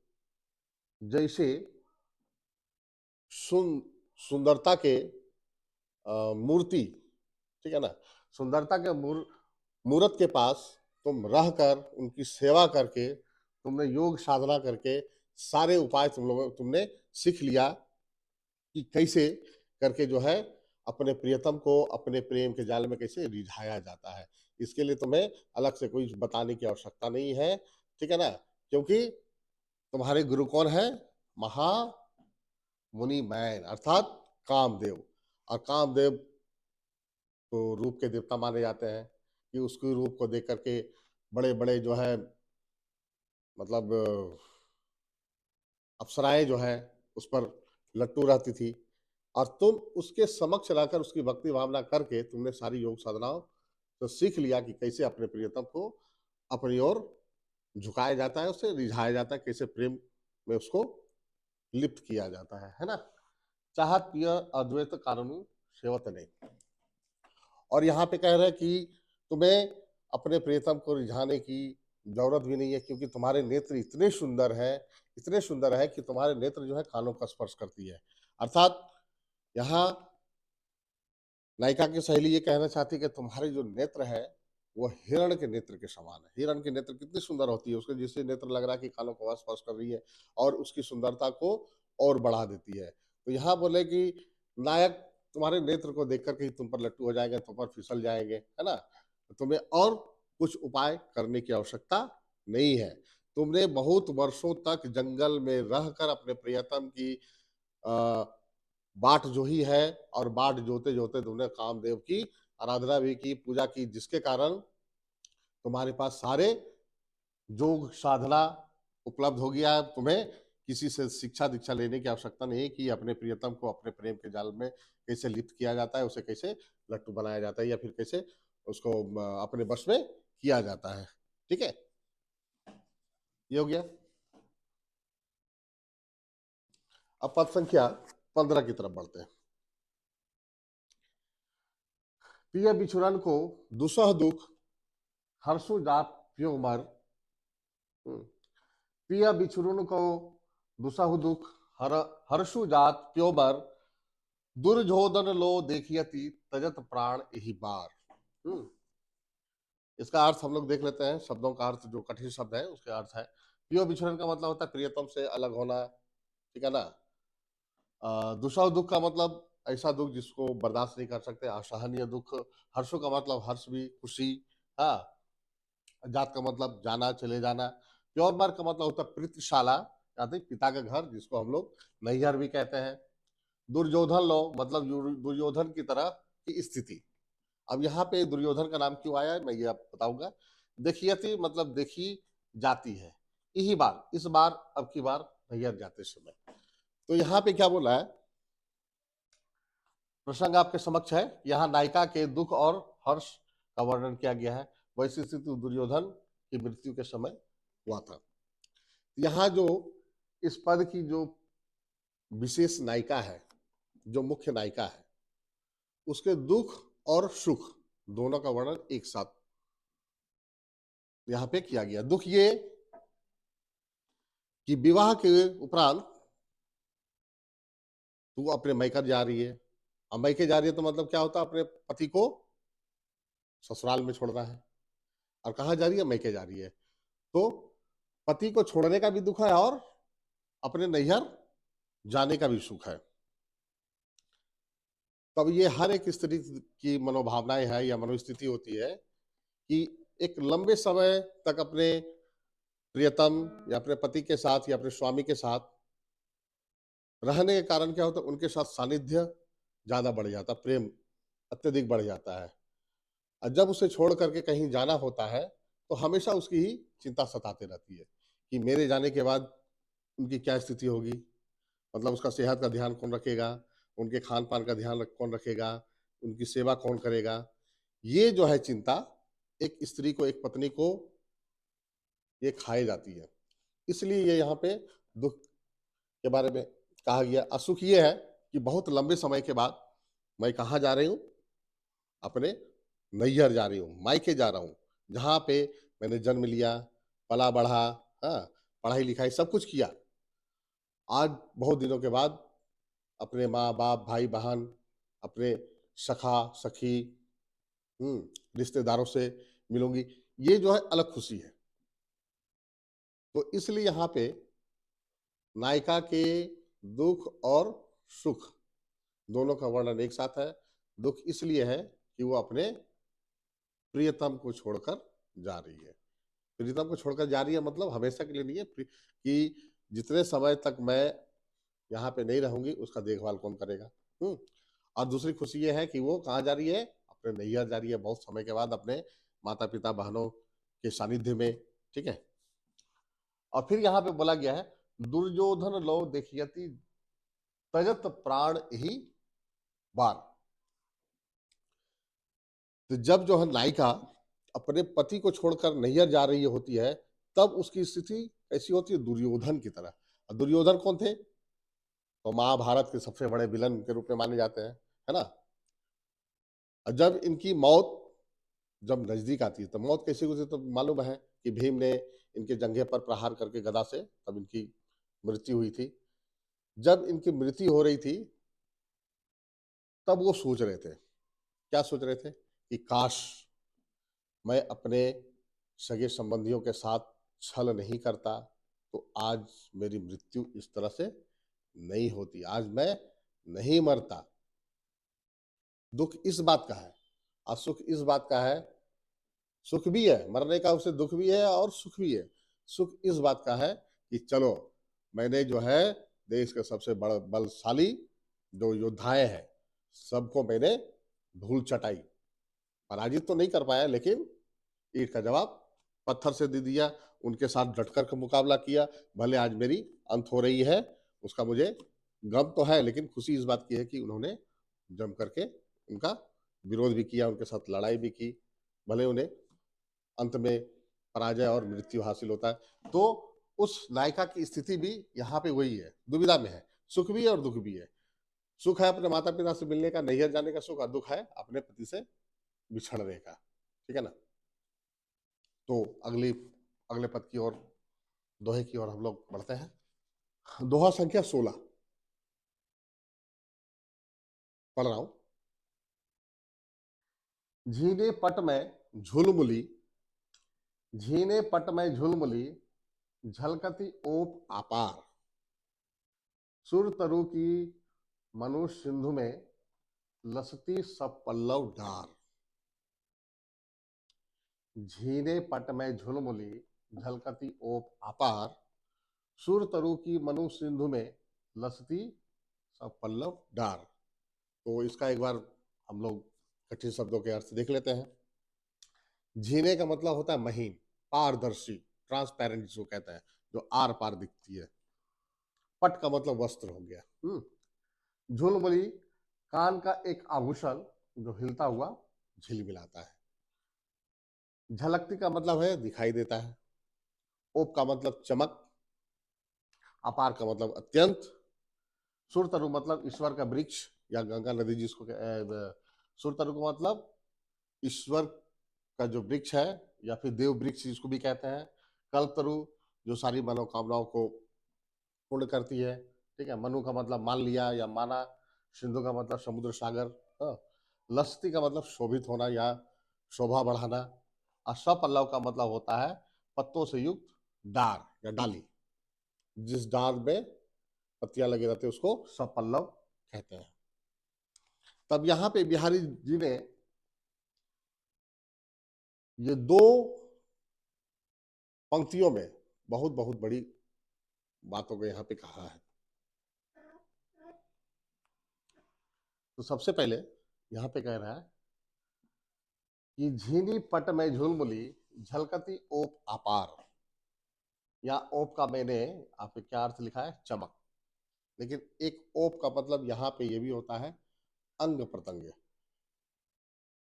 जैसे सुंदरता के मूर्ति, ठीक है ना, सुंदरता के मूर्त के पास तुम रहकर उनकी सेवा करके तुमने योग साधना करके सारे उपाय तुमने सीख लिया कि कैसे करके जो है अपने प्रियतम को अपने प्रेम के जाल में कैसे रिझाया जाता है। इसके लिए तुम्हें अलग से कोई बताने की आवश्यकता नहीं है, ठीक है ना, क्योंकि तुम्हारे गुरु कौन है? महामुनि मैन अर्थात कामदेव। और कामदेव तो रूप के देवता माने जाते हैं कि उसके रूप को देख करके बड़े बड़े जो है मतलब अप्सराएं जो है उस पर लट्टू रहती थी, और तुम उसके समक्ष रहकर उसकी भक्ति भावना करके तुमने सारी योग साधनाओं तो सीख लिया कि कैसे अपने प्रियतम को अपनी ओर झुकाया जाता है, उसे रिझाया जाता है, कैसे प्रेम में उसको लिप्त किया जाता है ना। चाहत पिय अद्वैत कानून सेवत नहीं। और यहाँ पे कह रहे हैं कि तुम्हें अपने प्रियतम को रिझाने की जरूरत भी नहीं है, क्योंकि तुम्हारे नेत्र इतने सुंदर है कि तुम्हारे नेत्र जो है कानों का स्पर्श करती है। अर्थात यहाँ नायिका की सहेली ये कहना चाहती है कि तुम्हारे जो नेत्र है वो हिरण के नेत्र के समान है। हिरण के नेत्र कितनी सुंदर होती है, उसके जिससे नेत्र लग रहा है कि कानों को स्पर्श कर रही है और उसकी सुंदरता को और बढ़ा देती है। तो यहाँ बोले कि नायक तुम्हारे नेत्र को देख करके तुम पर लट्टू हो जाएंगे, तुम पर फिसल जाएंगे, है ना। तो तुम्हें और कुछ उपाय करने की आवश्यकता नहीं है। तुमने बहुत वर्षों तक जंगल में रहकर अपने प्रियतम की बाट जो ही है, और बाट जोते जोते तुमने कामदेव की आराधना भी की, पूजा की, जिसके कारण तुम्हारे पास सारे योग साधना उपलब्ध हो गया है। तुम्हें किसी से शिक्षा दीक्षा लेने की आवश्यकता नहीं कि अपने प्रियतम को अपने प्रेम के जाल में कैसे लिप्त किया जाता है, उसे कैसे लट्टू बनाया जाता है, या फिर कैसे उसको अपने वश में किया जाता है। ठीक है, ये हो गया। अब पद संख्या 15 की तरफ बढ़ते हैं। प्रिय बिछुड़न को दुसह दुख हर्षु जात प्यो मर। प्रिय बिछुड़न को दुसह दुख हर्षु जात प्यो मर। दुर्योधन लो देखियति तजत प्राण यही बार। इसका अर्थ हम लोग देख लेते हैं, शब्दों का अर्थ, जो कठिन शब्द है उसके अर्थ है। प्रिय बिछुड़न का मतलब होता है प्रियतम से अलग होना, ठीक है ना। दुसह दुख का मतलब ऐसा दुख जिसको बर्दाश्त नहीं कर सकते, असहनीय दुख। हर्षों का मतलब हर्ष भी, खुशी। हाँ, जात का मतलब जाना, चले जाना। प्योर मार्ग का मतलब होता है प्रीतिशाला, यानी पिता का घर, जिसको हम लोग नैहर भी कहते हैं। दुर्योधन लो मतलब दुर्योधन की तरह की स्थिति। अब यहाँ पे दुर्योधन का नाम क्यों आया है मैं ये आप बताऊंगा। देखियति मतलब देखी जाती है, यही बार, इस बार, अब की बार नैहर जाते समय। तो यहाँ पे क्या बोला है, प्रसंग आपके समक्ष है। यहाँ नायिका के दुख और हर्ष का वर्णन किया गया है। वैसी स्थिति दुर्योधन की मृत्यु के समय हुआ था। यहाँ जो इस पद की जो विशेष नायिका है, जो मुख्य नायिका है, उसके दुख और सुख दोनों का वर्णन एक साथ यहाँ पे किया गया। दुख ये कि विवाह के उपरांत तू अपने मैकर जा रही है। अब मैके जा रही है तो मतलब क्या होता है, अपने पति को ससुराल में छोड़ना है। और कहाँ जा रही है? मैके जा रही है। तो पति को छोड़ने का भी दुख है और अपने नैहर जाने का भी सुख है। तब ये हर एक स्त्री की मनोभावनाएं है या मनोस्थिति होती है कि एक लंबे समय तक अपने प्रियतम या अपने पति के साथ या अपने स्वामी के साथ रहने के कारण क्या होता है, उनके साथ सानिध्य ज्यादा बढ़ जाता, प्रेम अत्यधिक बढ़ जाता है। और जब उसे छोड़ करके कहीं जाना होता है तो हमेशा उसकी ही चिंता सताते रहती है कि मेरे जाने के बाद उनकी क्या स्थिति होगी, मतलब उसका सेहत का ध्यान कौन रखेगा, उनके खान पान का ध्यान कौन रखेगा, उनकी सेवा कौन करेगा। ये जो है चिंता एक स्त्री को, एक पत्नी को ये खाई जाती है। इसलिए ये यहाँ पे दुख के बारे में कहा गया। असुख ये है कि बहुत लंबे समय के बाद मैं कहाँ जा रही हूँ, अपने नैहर जा रही हूँ, मायके जा रहा हूँ, जहाँ पे मैंने जन्म लिया, पला बढ़ा, हाँ, पढ़ाई लिखाई सब कुछ किया। आज बहुत दिनों के बाद अपने माँ बाप, भाई बहन, अपने सखा सखी, रिश्तेदारों से मिलूंगी, ये जो है अलग खुशी है। तो इसलिए यहाँ पे नायिका के दुख और सुख दोनों का वर्णन एक साथ है। दुख इसलिए है कि वो अपने प्रियतम को छोड़कर जा रही है। प्रियतम को छोड़कर जा रही है मतलब हमेशा के लिए नहीं है, कि जितने समय तक मैं यहाँ पे नहीं रहूंगी उसका देखभाल कौन करेगा। और दूसरी खुशी ये है कि वो कहाँ जा रही है, अपने नैहर जा रही है, बहुत समय के बाद अपने माता पिता बहनों के सानिध्य में। ठीक है। और फिर यहाँ पे बोला गया है, दुर्योधन लो देखियति तजत प्राण ही बार। तो जब जो है नायिका अपने पति को छोड़कर नैहर जा रही होती है, तब उसकी स्थिति कैसी होती है, दुर्योधन की तरह। और दुर्योधन कौन थे, तो महाभारत के सबसे बड़े विलन के रूप में माने जाते हैं, है ना। और जब इनकी मौत जब नजदीक आती है, तो मौत कैसी हुई तो मालूम है कि भीम ने इनके जंघे पर प्रहार करके गदा से तब इनकी मृत्यु हुई थी। जब इनकी मृत्यु हो रही थी, तब वो सोच रहे थे, क्या सोच रहे थे, कि काश मैं अपने सगे संबंधियों के साथ छल नहीं करता, तो आज मेरी मृत्यु इस तरह से नहीं होती, आज मैं नहीं मरता। दुख इस बात का है और सुख इस बात का है, सुख भी है मरने का, उसे दुख भी है और सुख भी है। सुख इस बात का है कि चलो मैंने जो है देश के सबसे बड़ा बलशाली जो योद्धाएं हैं सबको मैंने धूल चटाई, पराजित तो नहीं कर पाया, लेकिन ईंट का जवाब पत्थर से दे दिया, उनके साथ डटकर का मुकाबला किया। भले आज मेरी अंत हो रही है, उसका मुझे गम तो है, लेकिन खुशी इस बात की है कि उन्होंने जम करके उनका विरोध भी किया, उनके साथ लड़ाई भी की, भले उन्हें अंत में पराजय और मृत्यु हासिल होता है। तो उस नायिका की स्थिति भी यहाँ पे वही है, दुविधा में है, सुख भी है और दुख भी है। सुख है अपने माता पिता से मिलने का, नैहर जाने का सुख, और दुख है अपने पति से बिछड़ने का। ठीक है ना। तो अगले पद की ओर, दोहे की ओर हम लोग बढ़ते हैं। दोहा संख्या 16 पढ़ रहा हूं। झीने पट में झुलमुली, झीने पट में झुलमुली, झलकती ओप आपार। सुर तरु की मनुष्य सिंधु में, लसती सब पल्लव डार। झीने पट में झुलमुली, झलकती ओप आपार। सुर तरु की मनु सिंधु में, लसती सब पल्लव डार। तो इसका एक बार हम लोग कठिन शब्दों के अर्थ देख लेते हैं। झीने का मतलब होता है महीन, पारदर्शी, ट्रांसपेरेंट जिसको कहते हैं, जो आर पार दिखती है। पट का मतलब वस्त्र हो गया। झुलमुली कान का एक आभूषण जो हिलता हुआ झिलमिलाता है। झलकती का मतलब है दिखाई देता है। ओप का मतलब चमक। अपार का मतलब अत्यंत। सुरतरु मतलब ईश्वर का वृक्ष या गंगा नदी जिसको सुरतरु का मतलब ईश्वर का जो वृक्ष है, या फिर देव वृक्ष जिसको भी कहते हैं। कल्पतरु जो सारी मनोकामनाओं को पूर्ण करती है। ठीक है। मनु का मतलब मान लिया या माना। सिंधु का मतलब समुद्र सागर। हाँ। लसती का मतलब शोभित होना या शोभा बढ़ाना। और सपल्लव का मतलब होता है पत्तों से युक्त डार या डाली, जिस डार में पत्तियां लगे रहते हैं उसको सपल्लव कहते हैं। तब यहाँ पे बिहारी जी ने ये दो पंक्तियों में बहुत बहुत बड़ी बातों को यहाँ पे कहा है। तो सबसे पहले यहाँ पे कह रहा है कि झीनी पट में झुलमुली, झलकती ओप अपार। या ओप का मैंने आपके क्या अर्थ लिखा है, चमक। लेकिन एक ओप का मतलब यहाँ पे ये भी होता है अंग प्रत्यंग,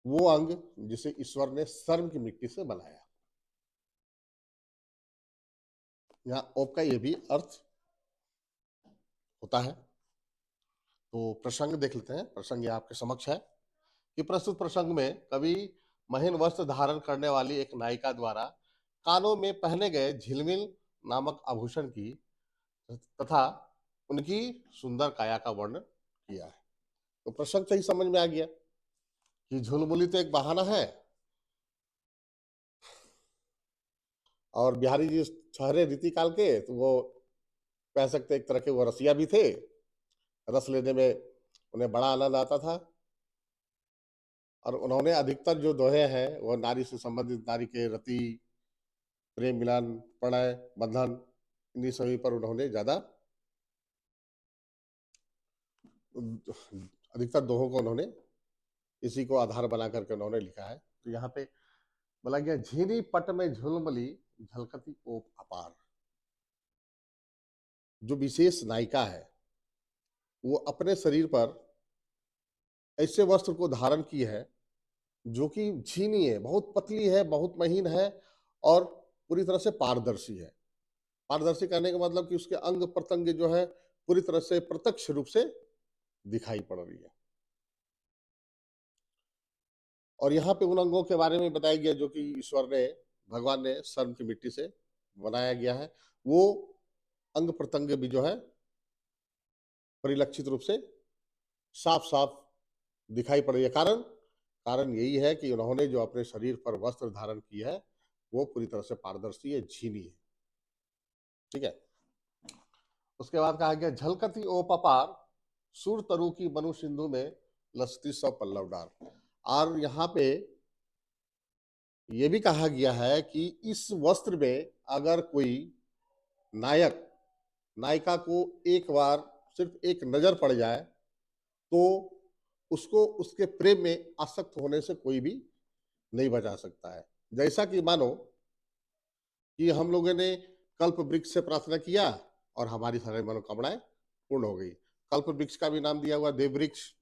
वो अंग जिसे ईश्वर ने सर्व की मिट्टी से बनाया। यहाँ ओप का ये भी अर्थ होता है। तो प्रसंग देख लेते हैं। प्रसंग ये आपके समक्ष है कि प्रस्तुत प्रसंग में कवि महीन वस्त्र धारण करने वाली एक नायिका द्वारा कानों में पहने गए झिलमिल नामक आभूषण की तथा उनकी सुंदर काया का वर्णन किया है। तो प्रसंग सही समझ में आ गया। कि झुलमुली तो एक बहाना है, और बिहारी जी ठहरे रीतिकाल के, तो वो कह सकते एक तरह के वो रसिया भी थे। रस लेने में उन्हें बड़ा आनंद आता था, और उन्होंने अधिकतर जो दोहे हैं वो नारी से संबंधित, नारी के रति, प्रेम, मिलन, प्रणय, बंधन, इन्हीं सभी पर उन्होंने ज्यादा, अधिकतर दोहों को उन्होंने इसी को आधार बना करके उन्होंने लिखा है। तो यहाँ पे बोला गया, झीनी पट में झुलमली झलकती ओप अपार। जो विशेष नायिका है वो अपने शरीर पर ऐसे वस्त्र को धारण की है जो कि झीनी है, बहुत पतली है, बहुत महीन है, और पूरी तरह से पारदर्शी है। पारदर्शी करने का मतलब कि उसके अंग प्रत्यंग जो है पूरी तरह से प्रत्यक्ष रूप से दिखाई पड़ रही है। और यहाँ पे उन अंगों के बारे में बताया गया जो कि ईश्वर ने, भगवान ने सर्प की मिट्टी से बनाया गया है। वो अंग प्रत्यंग भी जो है परिलक्षित रूप से साफ साफ दिखाई पड़ रही है। कारण कारण यही है कि उन्होंने जो अपने शरीर पर वस्त्र धारण की है वो पूरी तरह से पारदर्शी है, झीनी है। ठीक है। उसके बाद कहा गया, झलकती ओ पपार सुर तरु की मनु सिंधु में लसती सब पल्लव डार। और यहाँ पे ये भी कहा गया है कि इस वस्त्र में अगर कोई नायक नायिका को एक बार सिर्फ एक नजर पड़ जाए तो उसको उसके प्रेम में आसक्त होने से कोई भी नहीं बचा सकता है। जैसा कि मानो कि हम लोगों ने कल्प वृक्ष से प्रार्थना किया और हमारी सारी मनोकामनाएं पूर्ण हो गई। कल्प वृक्ष का भी नाम दिया हुआ देव वृक्ष,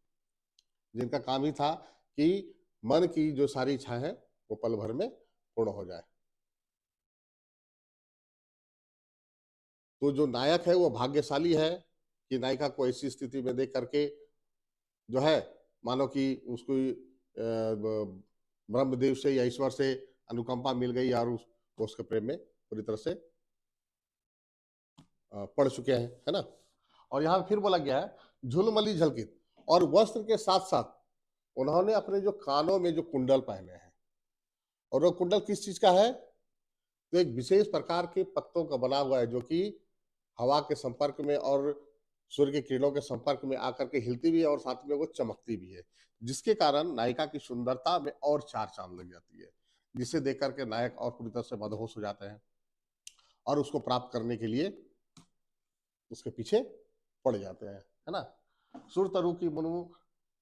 जिनका काम ही था कि मन की जो सारी इच्छाएं हैं वो पल भर में पूर्ण हो जाए। तो जो नायक है वो भाग्यशाली है कि नायिका को ऐसी स्थिति में देख करके जो है मानो कि उसको ब्रह्मदेव से या ईश्वर से अनुकंपा मिल गई और वो उसके प्रेम में पूरी तरह से पड़ चुके हैं, है ना। और यहाँ फिर बोला गया है, झुलमली झलकित। और वस्त्र के साथ साथ उन्होंने अपने जो कानों में जो कुंडल पहने हैं, और वो कुंडल किस चीज का है, तो एक विशेष प्रकार के पत्तों का बना हुआ है जो कि हवा के संपर्क में और सूर्य की किरणों के संपर्क में आकर के हिलती भी है और साथ में वो चमकती भी है, जिसके कारण नायिका की सुंदरता में और चार चांद लग जाती है, जिसे देख करके नायक और पूरी तरह से मदहोश हो जाते हैं और उसको प्राप्त करने के लिए उसके पीछे पड़ जाते हैं, है ना। सुर तरु की मनु,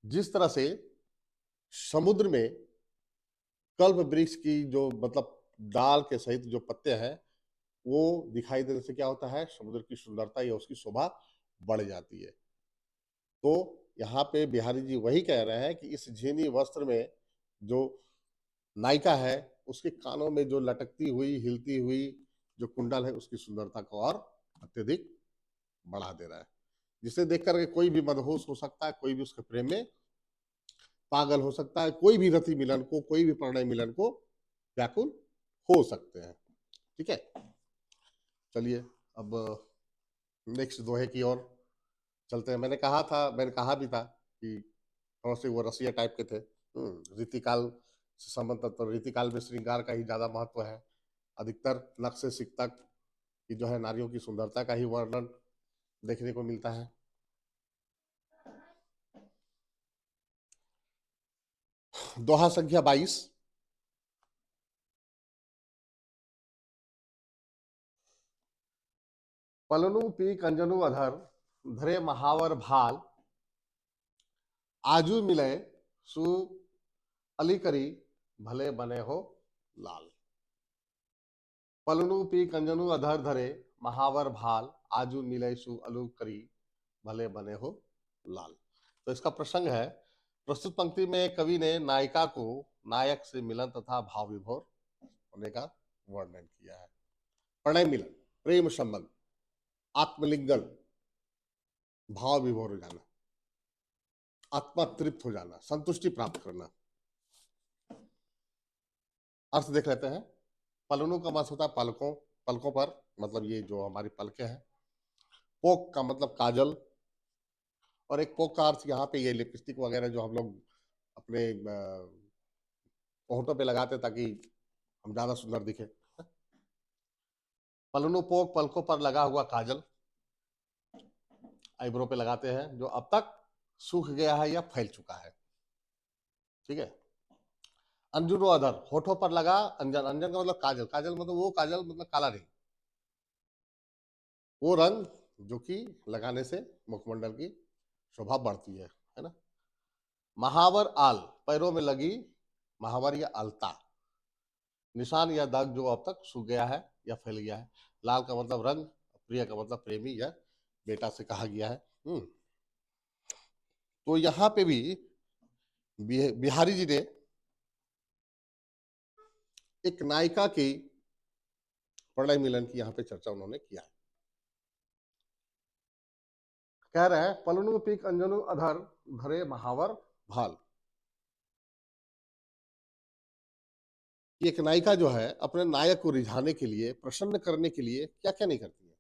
जिस तरह से समुद्र में कल्प वृक्ष की जो मतलब डाल के सहित जो पत्ते हैं वो दिखाई देने से क्या होता है, समुद्र की सुंदरता या उसकी शोभा बढ़ जाती है। तो यहाँ पे बिहारी जी वही कह रहे हैं कि इस झीनी वस्त्र में जो नायिका है उसके कानों में जो लटकती हुई हिलती हुई जो कुंडल है उसकी सुंदरता को और अत्यधिक बढ़ा दे रहा है, जिसे देख करके कोई भी मदहोश हो सकता है, कोई भी उसके प्रेम में पागल हो सकता है, कोई भी रति मिलन को, कोई भी प्रणय मिलन को व्याकुल हो सकते हैं। ठीक है। चलिए अब नेक्स्ट दोहे की ओर चलते हैं। मैंने कहा भी था कि थोड़ा से वो रसिया टाइप के थे। रीतिकाल से संबंधित, तो रीतिकाल में श्रृंगार का ही ज्यादा महत्व है। अधिकतर नख से सिक तक की जो है नारियों की सुंदरता का ही वर्णन देखने को मिलता है। दोहा संख्या 22। पलनु पी कंजनु अधर धरे महावर भाल, आजू मिले सु अली करी भले बने हो लाल। पलनु पी कंजनु अधर धरे महावर भाल, आजू मिले सु अलू करी भले बने हो लाल। तो इसका प्रसंग है, प्रस्तुत पंक्ति में कवि ने नायिका को नायक से मिलन तथा भाव विभोर होने का वर्णन किया है। प्रणय मिलन, प्रेम संबंध, आत्मलिंगन, भाव विभोर हो जाना, आत्मा तृप्त हो जाना, संतुष्टि प्राप्त करना। अर्थ देख लेते हैं। पलनों का मतलब होता है पलकों, पलकों पर, मतलब ये जो हमारी पलकें हैं। पोक का मतलब काजल, और एक पोक का अर्थ यहाँ पे ये लिपस्टिक वगैरह जो हम लोग अपने होठों पे लगाते ताकि हम ज्यादा सुंदर दिखे। पलनोपोक, पलकों पर लगा हुआ काजल आईब्रो पे लगाते हैं जो अब तक सूख गया है या फैल चुका है। ठीक है। अंजुनो अधर, होठों पर लगा अंजन, अंजन का मतलब काजल, काजल मतलब वो काजल मतलब काला नहीं, वो रंग जो कि लगाने से मुखमंडल की शोभा बढ़ती है ना। महावर आल, पैरों में लगी महावर या अलता, निशान या दाग जो अब तक सूख गया है या फैल गया है। लाल का मतलब रंग, प्रिय का मतलब प्रेमी या बेटा से कहा गया है। तो यहाँ पे भी बिहारी जी ने एक नायिका की प्रणय मिलन की यहाँ पे चर्चा उन्होंने किया है। कह रहे हैं पलनु पीक अंजनु अधर धरे महावर भाल। एक नायिका जो है अपने नायक को रिझाने के लिए, प्रसन्न करने के लिए क्या क्या नहीं करती है।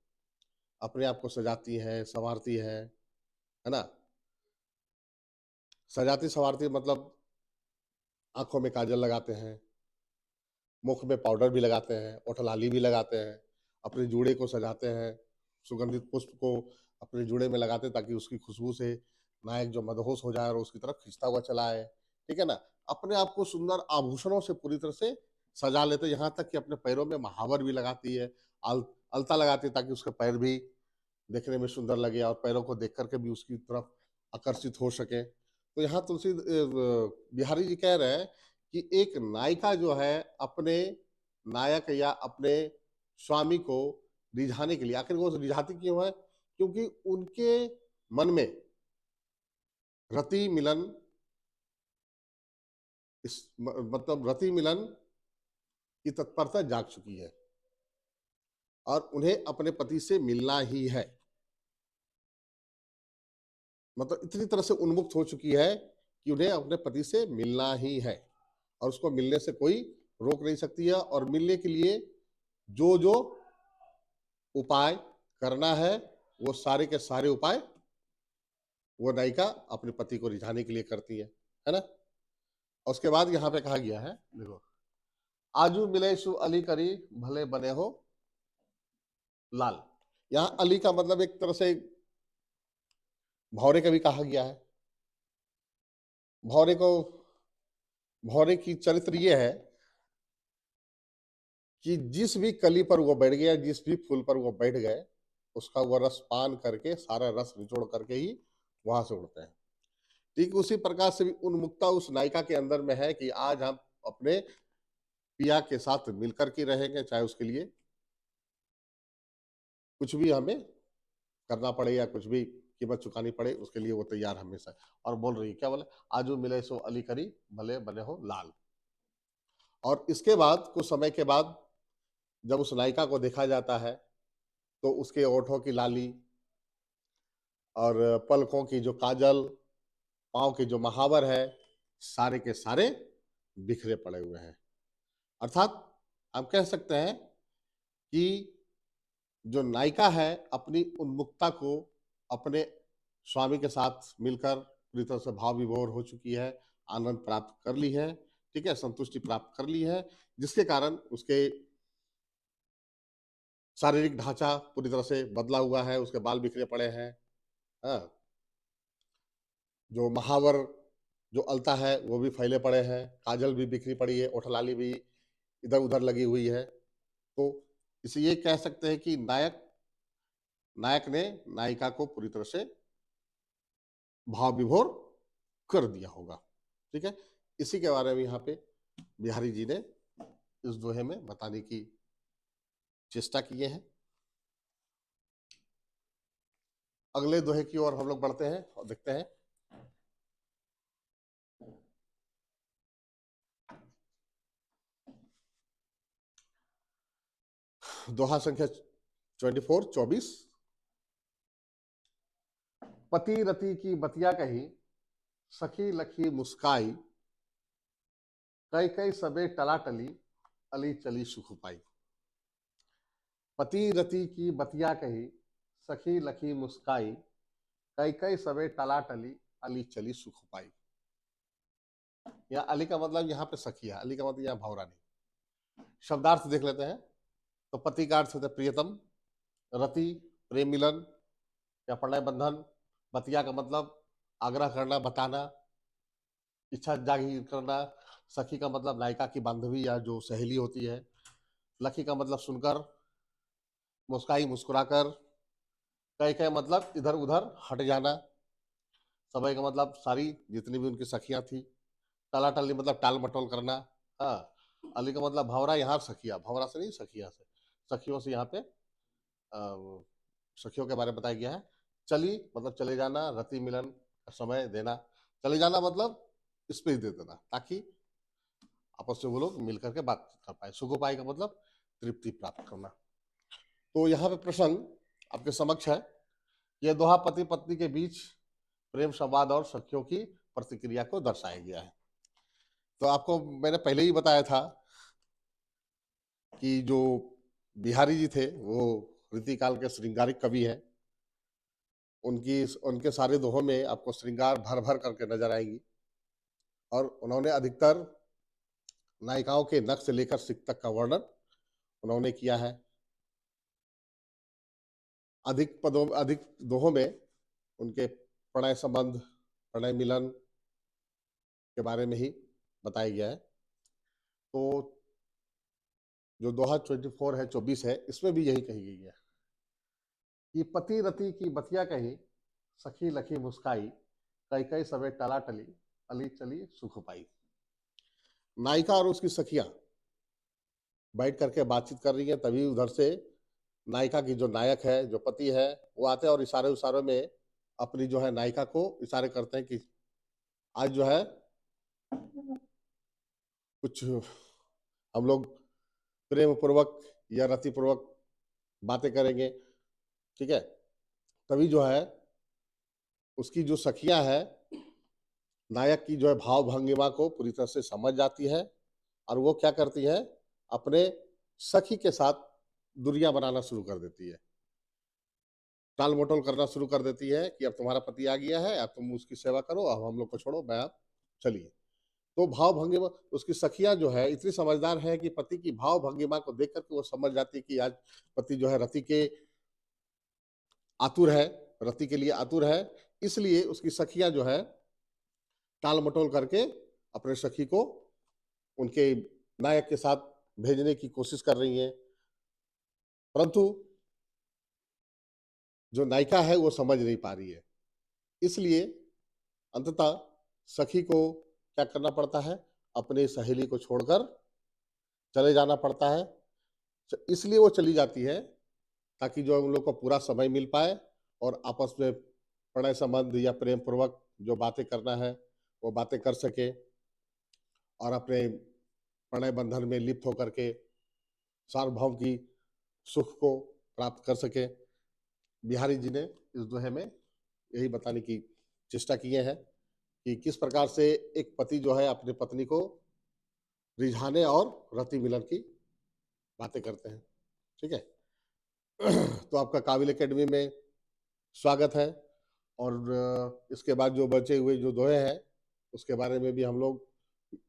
अपने आप को सजाती है, संवारती है ना। सजाती संवारती मतलब आंखों में काजल लगाते हैं, मुख में पाउडर भी लगाते हैं, ओठलाली भी लगाते हैं, अपने जूड़े को सजाते हैं, सुगंधित पुष्प को अपने जूड़े में लगाते हैं ताकि उसकी खुशबू से नायक जो मदहोश हो जाए और उसकी तरफ खींचता हुआ चला आए। ठीक है ना। अपने आप को सुंदर आभूषणों से पूरी तरह से सजा लेते, यहाँ तक कि अपने पैरों में महावर भी लगाती है, अलता लगाती है ताकि उसके पैर भी देखने में सुंदर लगे और पैरों को देख करके भी उसकी तरफ आकर्षित हो सके। तो यहाँ तुलसी बिहारी जी कह रहे हैं कि एक नायिका जो है अपने नायक या अपने स्वामी को रिझाने के लिए, आखिर वो रिझाती क्यों है, क्योंकि उनके मन में रति मिलन, इस मतलब रति मिलन की तत्परता जाग चुकी है और उन्हें अपने पति से मिलना ही है। मतलब इतनी तरह से उन्मुक्त हो चुकी है कि उन्हें अपने पति से मिलना ही है और उसको मिलने से कोई रोक नहीं सकती है। और मिलने के लिए जो जो उपाय करना है वो सारे के सारे उपाय वो नायिका अपने पति को रिझाने के लिए करती है ना। और उसके बाद यहाँ पे कहा गया है, देखो, आजू मिले सु अली करी भले बने हो लाल। यहाँ अली का मतलब एक तरह से भौरे का भी कहा गया है। भौरे को, भौरे की चरित्र ये है कि जिस भी कली पर वो बैठ गया, जिस भी फूल पर वो बैठ गए, उसका वो रस पान करके, सारा रस निचोड़ करके ही वहां से उड़ते हैं। ठीक उसी प्रकार से भी उन्मुक्ता उस नायिका के अंदर में है कि आज हम अपने पिया के साथ मिलकर के रहेंगे, चाहे उसके लिए कुछ भी हमें करना पड़े या कुछ भी कीमत चुकानी पड़े, उसके लिए वो तैयार हमेशा। और बोल रही है क्या, बोले आजू मिले सो अली करी भले बने हो लाल। और इसके बाद कुछ समय के बाद जब उस नायिका को देखा जाता है तो उसके ओठों की लाली और पलकों की जो काजल, पांव के जो महावर है, सारे के सारे बिखरे पड़े हुए हैं। अर्थात हम कह सकते हैं कि जो नायिका है अपनी उन्मुक्ता को अपने स्वामी के साथ मिलकर पूरी तरह से भाव विभोर हो चुकी है, आनंद प्राप्त कर ली है, ठीक है, संतुष्टि प्राप्त कर ली है, जिसके कारण उसके शारीरिक ढांचा पूरी तरह से बदला हुआ है, उसके बाल बिखरे पड़े हैं। हाँ, जो महावर जो अलता है वो भी फैले पड़े हैं, काजल भी बिखरी पड़ी है, ओठलाली भी इधर उधर लगी हुई है। तो इसे ये कह सकते हैं कि नायक नायक ने नायिका को पूरी तरह से भाव विभोर कर दिया होगा। ठीक है। इसी के बारे में यहाँ पे बिहारी जी ने इस दोहे में बताने की चेष्टा किए हैं। अगले दोहे की ओर हम लोग बढ़ते हैं और देखते हैं। दोहा संख्या 24। पति रति की बतिया कही, सखी लखी मुस्काई, कई कई सबे टला टली, अली चली सुख पाई। पति रति की बतिया कही, सखी लखी मुस्काई, कई कई सबे टला टली, अली चली सुख पाई। यहाँ अली का मतलब यहाँ पे सखिया, अली का मतलब यहाँ भौरानी। शब्दार्थ देख लेते हैं। तो पति का अर्थ होता है प्रियतम, रति प्रेम मिलन या प्रणय बंधन, बतिया का मतलब आग्रह करना, बताना, इच्छा जाहिर करना। सखी का मतलब नायिका की बांधवी या जो सहेली होती है। लखी का मतलब सुनकर, मुस्काई मुस्कुराकर। कई कई मतलब इधर उधर हट जाना। सबई का मतलब सारी जितनी भी उनकी सखियां थी। टला टली मतलब टाल मटोल करना। हाँ। अली का मतलब भंवरा, यहाँ सखिया, भंवरा से नहीं सखिया से, सखियों से यहाँ पे सखियों के बारे में बताया गया है। चली मतलब चले जाना, रति मिलन समय देना। चले जाना मतलब स्पेस दे देना ताकि आपस में वो लोग मिलकर के बात कर पाए। सुखोपाय का मतलब तृप्ति प्राप्त करना। तो यहाँ पे प्रसंग आपके समक्ष है। यह दोहा पति पत्नी के बीच प्रेम संवाद और सखियों की प्रतिक्रिया को दर्शाया गया है। तो आपको मैंने पहले ही बताया था कि जो बिहारी जी थे वो रीतिकाल के श्रृंगारिक कवि हैं। उनकी उनके सारे दोहों में आपको श्रृंगार भर भर करके नजर आएंगी। और उन्होंने अधिकतर नायिकाओं के नख से लेकर सिक तक का वर्णन उन्होंने किया है। अधिक दोहों में उनके प्रणय संबंध, प्रणय मिलन के बारे में ही बताया गया है। तो जो दोहा 24 है, 24 है, इसमें भी यही कही गई है कि पति रति की बतिया कही, सखी लखी मुस्काई, कई कई सवे टला टली, अली चली सुख पाई। नायिका और उसकी सखियां बैठ करके बातचीत कर रही हैं, तभी उधर से नायिका की जो नायक है, जो पति है, वो आते हैं और इशारे उशारों में अपनी जो है नायिका को इशारे करते हैं कि आज जो है कुछ हम लोग प्रेम पूर्वक या रति पूर्वक बातें करेंगे। ठीक है। तभी जो है उसकी जो सखियां है, नायक की जो है भाव भंगिमा को पूरी तरह से समझ जाती है और वो क्या करती है, अपने सखी के साथ दूरियां बनाना शुरू कर देती है, टाल मटोल करना शुरू कर देती है कि अब तुम्हारा पति आ गया है, अब तुम उसकी सेवा करो, अब हम लोग को छोड़ो, मैं आप चलिए। तो भाव भंगिमा, उसकी सखियां जो है इतनी समझदार है कि पति की भाव भंगिमा को देख करके वो समझ जाती है कि आज पति जो है रति के आतुर है, रति के लिए आतुर है। इसलिए उसकी सखियां जो है टाल मटोल करके अपने सखी को उनके नायक के साथ भेजने की कोशिश कर रही हैं। परंतु जो नायिका है वो समझ नहीं पा रही है। इसलिए अंततः सखी को क्या करना पड़ता है, अपनी सहेली को छोड़कर चले जाना पड़ता है। इसलिए वो चली जाती है ताकि जो उन लोग को पूरा समय मिल पाए और आपस में प्रणय संबंध या प्रेम पूर्वक जो बातें करना है वो बातें कर सके और अपने प्रणय बंधन में लिप्त होकर के सार्वभौम की सुख को प्राप्त कर सके। बिहारी जी ने इस दोहे में यही बताने की चेष्टा किए हैं कि किस प्रकार से एक पति जो है अपने पत्नी को रिझाने और रति मिलन की बातें करते हैं। ठीक है। तो आपका काबिल एकेडमी में स्वागत है। और इसके बाद जो बचे हुए जो दोहे हैं उसके बारे में भी हम लोग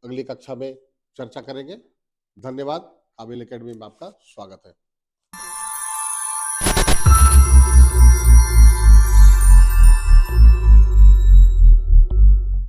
अगली कक्षा में चर्चा करेंगे। धन्यवाद। काबिल एकेडमी में आपका स्वागत है।